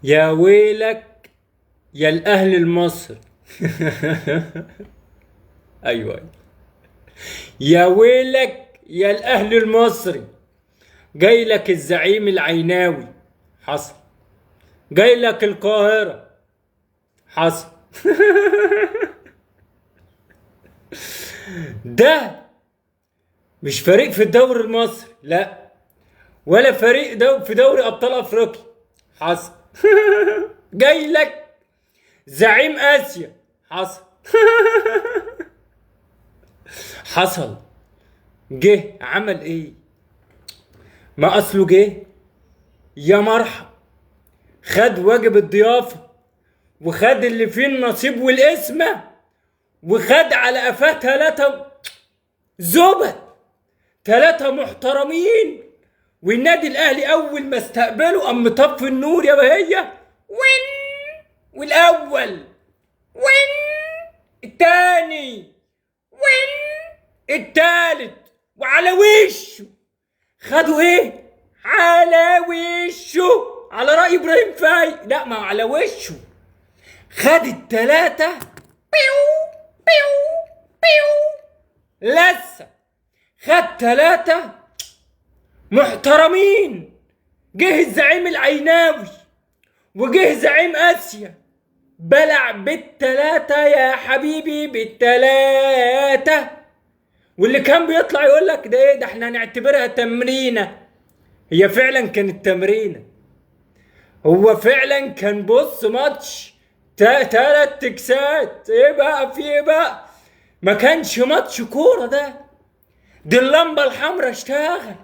يا ويلك يا الاهلي المصري. ايوه أيوة. يا ويلك يا الاهلي المصري، جاي لك الزعيم العيناوي. حصل. جاي لك القاهرة. حصل. ده مش فريق في الدوري المصري، لا، ولا فريق في دوري ابطال افريقيا. حصل. جاي لك زعيم اسيا. حصل. حصل. جه عمل ايه؟ ما اصله جه يا مرحب، خد واجب الضيافة، وخد اللي فيه النصيب والاسمة، وخد على قفاه 3 زبد، 3 محترمين. والنادي الاهلي اول ما استقبله قام مطفي النور يا بهية. وين والاول، وين التاني، وين التالت، وعلى وشه خدوا ايه؟ على وشه، على رأي ابراهيم فايق. لا، ما على وشه خد ال3. بيو بيو بيو لسه خد 3 محترمين. جه الزعيم العيناوي وجه زعيم اسيا، بلع بال3 يا حبيبي، بال3. واللي كان بيطلع يقول لك ده ايه، ده احنا هنعتبرها تمرينه. هي فعلا كانت تمرينه. هو فعلا كان، بص، ماتش 3 تكسات. ايه بقى، في ايه بقى؟ ما كانش ماتش كوره ده. دي اللمبه الحمراء اشتغلت.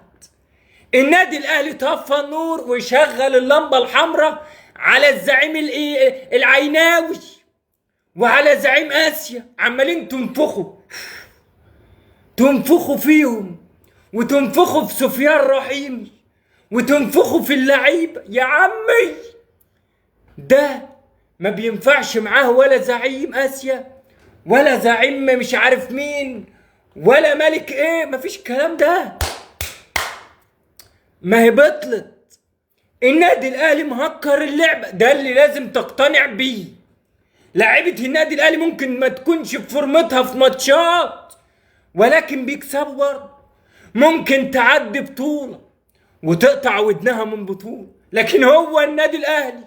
النادي الاهلي طفى النور وشغل اللمبه الحمراء على الزعيم العيناوي وعلى زعيم اسيا. عمالين تنفخوا فيهم، وتنفخوا في سفيان رحيمي، وتنفخوا في اللعيبه. يا عمي ده ما بينفعش معاه ولا زعيم اسيا، ولا زعيم مش عارف مين، ولا ملك ايه. مفيش الكلام ده. ما هي بطلت. النادي الاهلي مهكر اللعبه، ده اللي لازم تقتنع بيه. لاعيبه النادي الاهلي ممكن ما تكونش في فورمتها في ماتشات، ولكن بيكسبوا برضه. ممكن تعدي بطوله وتقطع ودنها من بطوله، لكن هو النادي الاهلي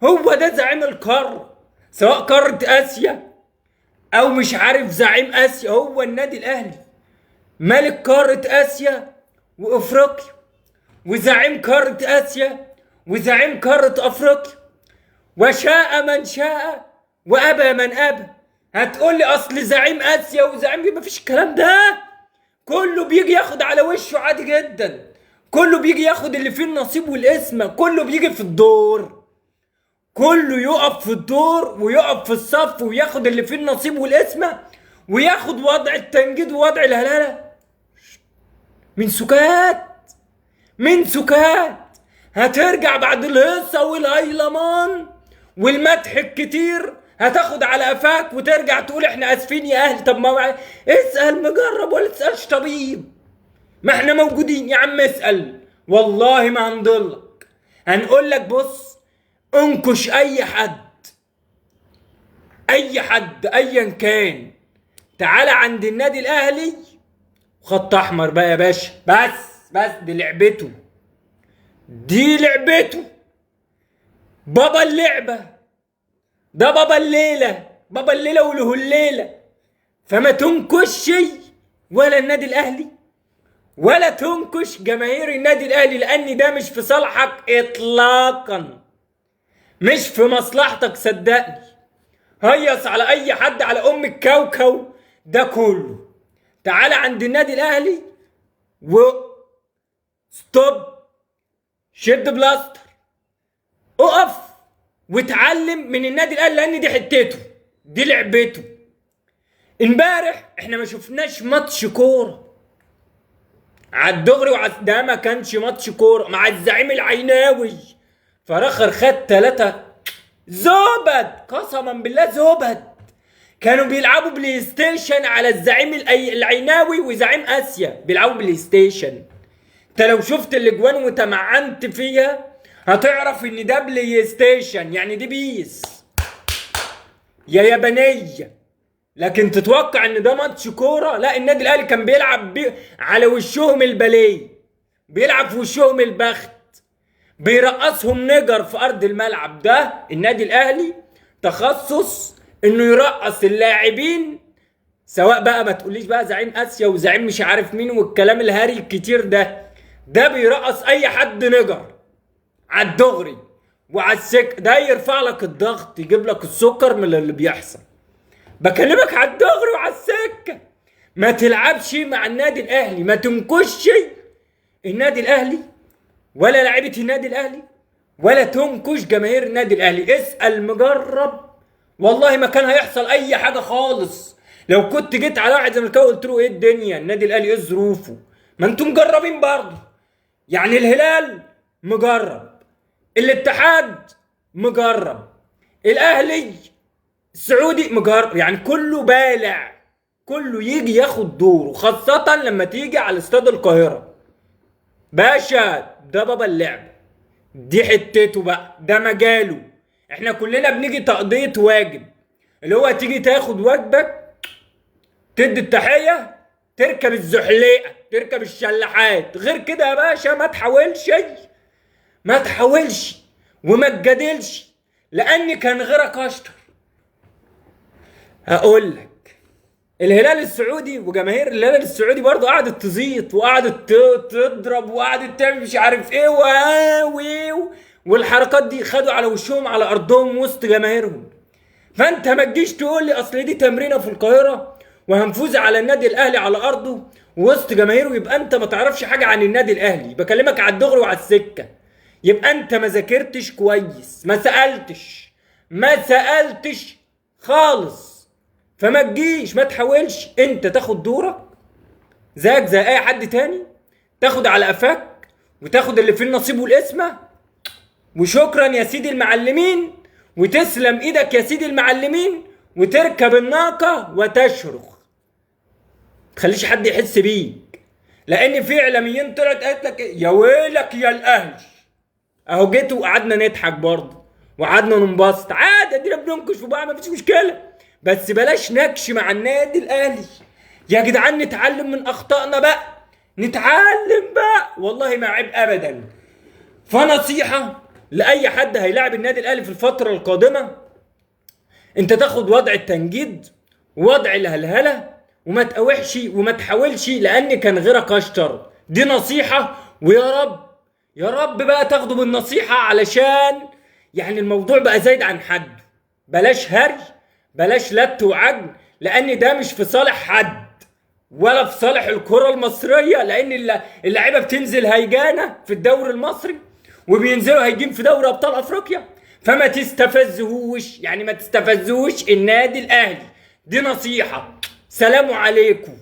هو ده زعيم القاره، سواء قاره اسيا او مش عارف زعيم اسيا. هو النادي الاهلي ملك قاره اسيا وافريقيا، وزعيم قاره اسيا وزعيم قاره افريقيا. وشاء من شاء وابى من ابى. هتقول لي اصل زعيم اسيا وزعيم، مفيش الكلام ده. كله بيجي ياخد على وشه عادي جدا. كله بيجي ياخد اللي فيه النصيب والاسم. كله بيجي في الدور، كله يقف في الدور ويقف في الصف وياخد اللي فيه النصيب والاسم، وياخد وضع التنجيد ووضع الهلالة. من سكات، من سكات. هترجع بعد الهصة والهيلمان والمدح الكتير، هتاخد على قفاك وترجع تقول احنا اسفين يا اهلي. طب ما اسأل مجرب ولا تسألش طبيب؟ ما احنا موجودين يا عم، اسأل. والله ما هنضلك. هنقول لك بص، انكش اي حد، اي حد ايا كان، تعالى عند النادي الاهلي خط احمر بقى يا باشا. بس دي لعبته، دي لعبته. بابا اللعبة ده، بابا الليلة، بابا الليلة وله الليلة. فما تنكش ولا النادي الاهلي، ولا تنكش جماهير النادي الاهلي، لان ده مش في صالحك اطلاقا، مش في مصلحتك صدقني. هيص على اي حد، على ام الكوكو ده كله. تعال عند النادي الاهلي و ستوب، شد بلاستر، اقف واتعلم من النادي الاهلي، لان دي حتته، دي لعبته. امبارح احنا ما شفناش ماتش كوره عالدغري ده ما كانش ماتش كوره مع الزعيم العيناوي. فراخر خد 3 زبد، قسما بالله زبد. كانوا بيلعبوا بلاي ستيشن على الزعيم العيناوي وزعيم اسيا، بيلعبوا بلاي ستيشن. انت لو شفت الاجوان وتمعنت فيها هتعرف ان ده بلاي ستيشن، يعني دي بيس يا يابانية. لكن تتوقع ان ده ماتش كورة؟ لا، النادي الاهلي كان بيلعب على وشهم الباليه، بيلعب في وشهم البخت، بيرقصهم نجر في ارض الملعب. ده النادي الاهلي تخصص انه يرقص اللاعبين، سواء بقى ما تقوليش بقى زعيم اسيا وزعيم مش عارف مين والكلام الهري الكتير ده بيرقص اي حد نجر على الدغري وعلى ده يرفع لك الضغط، يجيب لك السكر من اللي بيحصل. بكلمك على الدغري وعلى السكه. ما تلعبش مع النادي الاهلي، ما تنكش النادي الاهلي ولا لعيبه النادي الاهلي، ولا تنكش جماهير النادي الاهلي. اسال مجرب، والله ما كان هيحصل اي حاجه خالص. لو كنت جيت على واحد زملكاوي قلت له ايه الدنيا النادي الاهلي ايه ظروفه، ما انتم مجربين برضه. يعني الهلال مجرب، الاتحاد مجرب، الاهلي السعودي مجرب، يعني كله بالع، كله يجي ياخد دوره، خاصة لما تيجي على استاد القاهرة. باشا ده بابا اللعب، دي حتته بقى، ده مجاله. احنا كلنا بنيجي تقضية واجب، اللي هو تيجي تاخد واجبك، تدي التحية، تركب الزحليقة، تركب الشلاحات. غير كده يا باشا ما تحاولش، ما تحاولش وما تجادلش، لان كان غيرك اشطر. هقول لك، الهلال السعودي وجماهير الهلال السعودي برضه قعدت تزيط وقعدت تضرب وقعدت تعمل مش عارف ايه والحركات دي، خدوا على وشهم على ارضهم وسط جماهيرهم. فانت ما تجيش تقول لي اصل دي تمرينه في القاهره وهنفوز على النادي الاهلي على ارضه وسط جماهيره، يبقى انت ما تعرفش حاجه عن النادي الاهلي. بكلمك على الدغري وعلى السكه، يبقى انت ما ذاكرتش كويس، ما سالتش خالص. فما تجيش، ما تحاولش انت تاخد دورك زيك زي اي حد تاني، تاخد على قفاك وتاخد اللي فيه النصيب والقسمه، وشكرا يا سيدي المعلمين، وتسلم ايدك يا سيدي المعلمين، وتركب الناقه وتشرخ. تخليش حد يحس بيك، لان في اعلاميين طلعت قالت لك يا ويلك يا الاهلي. اهو جيت وقعدنا نضحك برضه وقعدنا ننبسط عادي، ادينا بننكش في بعض، مفيش مشكله. بس بلاش نكش مع النادي الاهلي يا جدعان، نتعلم من اخطائنا بقى، نتعلم بقى، والله ما عيب ابدا. فنصيحه لاي حد هيلاعب النادي الاهلي في الفتره القادمه، انت تاخد وضع التنجيد ووضع الهلهله، وما تقاوحش وما تحاولش، لان كان غيرك اشطر. دي نصيحه، ويا رب يا رب بقى تاخده بالنصيحه، علشان يعني الموضوع بقى زايد عن حد. بلاش هري، بلاش لت وعجن، لان ده مش في صالح حد ولا في صالح الكرة المصرية، لان اللعيبة بتنزل هيجانة في الدوري المصري وبينزلوا هيجين في دوري ابطال افريقيا. فما تستفزهوش، يعني ما تستفزوش النادي الاهلي. دي نصيحة، سلام عليكم.